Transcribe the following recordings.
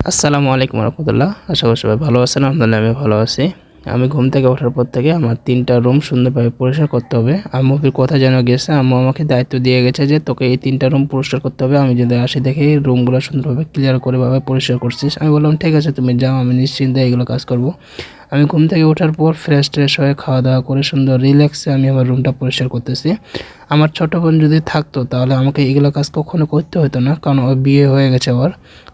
আসসালামু আলাইকুম রহমতুল্লাহ। আশা করি সবাই ভালো আছেন। আলহামদুলিল্লাহ আমি ভালো আছি। আমি ঘুম থেকে ওঠার পর থেকে আমার 3টা রুম সুন্দরভাবে পরিষ্কার করতে হবে। আম্মুকে কথা যেন গেছে, আম্মু আমাকে দায়িত্ব দিয়ে গেছে যে তোকে এই 3টা রুম পরিষ্কার করতে হবে। আমি যদি আসি দেখি রুমগুলো সুন্দরভাবে ক্লিয়ার করে ভাবে পরিষ্কার করছিস। আমি বললাম ঠিক আছে তুমি যাও, আমি নিশ্চিন্তে এগুলো কাজ করব। আমি ঘুম থেকে ওঠার পর ফ্রেশ হয়ে খাওয়া দাওয়া করে সুন্দর রিল্যাক্সে আমি আমার রুমটা পরিষ্কার করতেছি। আমার ছোট বোন যদি থাকতো তাহলে আমাকে এগুলো কাজ কখনো করতে হতো না, কারণ ওর বিয়ে হয়ে গেছে। ওর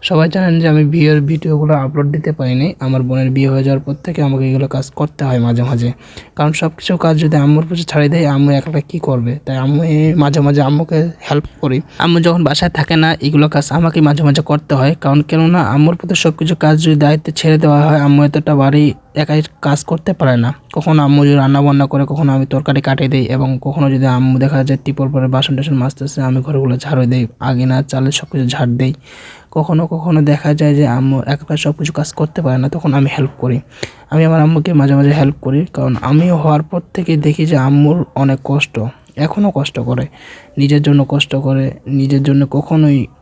সবাই জানেন যে আমি বিয়ের ভিডিওগুলো আপলোড দিতে পারিনি। আমার বোনের বিয়ে হয়ে যাওয়ার পর থেকে আমাকে এগুলো কাজ করতে হয় মাঝে মাঝে, কারণ সব কিছু কাজ যদি আম্মুর পিছনে ছাড়িয়ে দেয় আম্মু একা কী করবে। তাই আমি মাঝে মাঝে আম্মুকে হেল্প করি। আম্মু যখন বাসায় থাকে না এগুলো কাজ আমাকে মাঝে মাঝে করতে হয়, কারণ কেননা আম্মুর প্রতি সব কিছু কাজ যদি দায়িত্বে ছেড়ে দেওয়া হয় আম্মু এতটা বাড়ি একাই কাজ করতে পারে না। কখনো আম্মু যদি রান্না বান্না করে, কখনো আমি তরকারি কাটিয়ে দিই, এবং কখনো যদি আম্মু দেখা যায় টিপর পরে বাসন টাসন মাজতেছে আমি ঘরগুলো ঝাড়ু দিই, আগে চালে সব কিছু ঝাড় দিই। কখনো কখনো দেখা যায় যে আম্মু একা সব কিছু কাজ করতে পারে না, তখন আমি হেল্প করি। আমি আমার আম্মুকে মাঝে মাঝে হেল্প করি, কারণ আমি হওয়ার পর থেকে দেখি যে আম্মুর অনেক কষ্ট, এখনও কষ্ট করে, নিজের জন্য কষ্ট করে, নিজের জন্য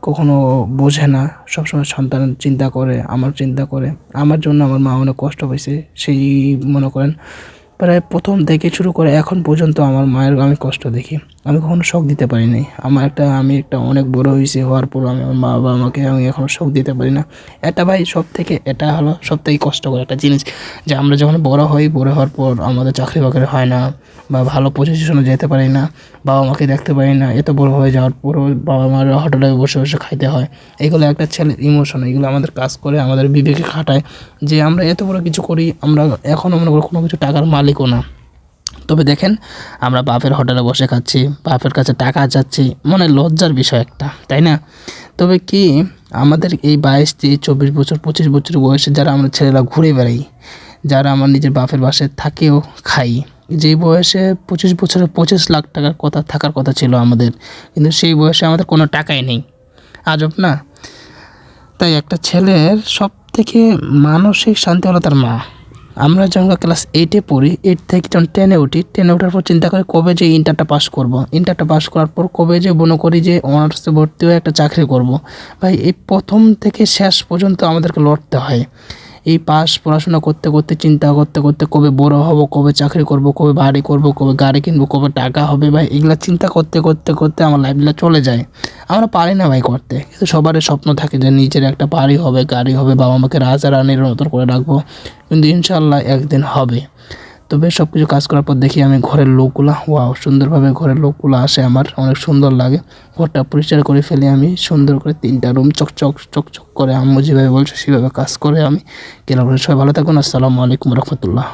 কখনো বোঝে না। সবসময় সন্তানের চিন্তা করে, আমার চিন্তা করে। আমার জন্য আমার মা অনেক কষ্ট পেয়েছে, সেই মনে করেন প্রায় প্রথম থেকে শুরু করে এখন পর্যন্ত আমার মায়ের আমি কষ্ট দেখি। আমি কখনো শখ দিতে পারি নাই। আমি একটা অনেক বড় হয়েছি, হওয়ার পর আমি আমার মা বাবা আমাকে আমি এখনও শখ দিতে পারি না। এটা ভাই এটা হলো সব থেকে কষ্টকর একটা জিনিস, যে আমরা যখন বড় হই, বড় হওয়ার পর আমাদের চাকরি বাকরি হয় না, বা ভালো পজিশনে যেতে পারি না, বাবা মাকে দেখতে পারি না। এত বড় হয়ে যাওয়ার পরও বাবা মার হোটেলে বসে বসে খাইতে হয়। এগুলো একটা ছেলের ইমোশন, এগুলো আমাদের কাজ করে, আমাদের বিবেকে খাটায় যে আমরা এত বড় কিছু করি। আমরা এখনও মনে করি কোনো কিছু টাকার মালিকও না। তবে দেখেন আমরা বাপের হোটেলে বসে খাচ্ছি, বাপের কাছে টাকা চাচ্ছি, মানে লজ্জার বিষয় একটা, তাই না? তবে কি আমাদের এই 22, 23, 24 বছর 25 বছর বয়সে যারা আমরা ছেলেরা ঘুরে বেড়াই, যারা আমার নিজের বাপের বাসায় থাকেও খাই, যেই বয়সে 25 বছরে 25 লাখ টাকার কথা থাকার কথা ছিল আমাদের, কিন্তু সেই বয়সে আমাদের কোনো টাকাই নেই। আজব না? তাই একটা ছেলের সব থেকে মানসিক শান্তি হলো তার মা। আমরা যখন ক্লাস 8-এ পড়ি, 8 থেকে যখন 10-এ উঠি, 10-এ ওঠার পর চিন্তা করি কবে যে ইন্টারটা পাস করব। ইন্টারটা পাস করার পর কবে যে মনে করি যে অনার্সে ভর্তি হয়ে একটা চাকরি করব। ভাই এই প্রথম থেকে শেষ পর্যন্ত আমাদেরকে লড়তে হয়। এই পড়াশোনা করতে করতে, চিন্তা করতে করতে কবে বড় হব, কবে চাকরি করব, কবে বাড়ি করব, কবে গাড়ি কিনবো, কবে টাকা হবে, ভাই এগুলা চিন্তা করতে করতে করতে আমার লাইফগুলো চলে যায়। আমরা পারি না ভাই করতে, কিন্তু সবারই স্বপ্ন থাকে যে নিজের একটা বাড়ি হবে, গাড়ি হবে, বাবা মাকে রাজা রানীর মতন করে রাখবো, কিন্তু ইনশাআল্লাহ একদিন হবে। তবে সব কিছু কাজ করার পর দেখি আমি ঘরের লোকগুলা, ওয়াও সুন্দরভাবে ঘরের লোকগুলো আসে, আমার অনেক সুন্দর লাগে। ঘরটা পরিষ্কার করে ফেলে আমি সুন্দর করে 3টা রুম চকচক করে আম্মু যেভাবে বলছে সেভাবে কাজ করে আমি কেনা করে। সবাই ভালো থাকুন। আসসালামু আলাইকুম রহমতুল্লাহ।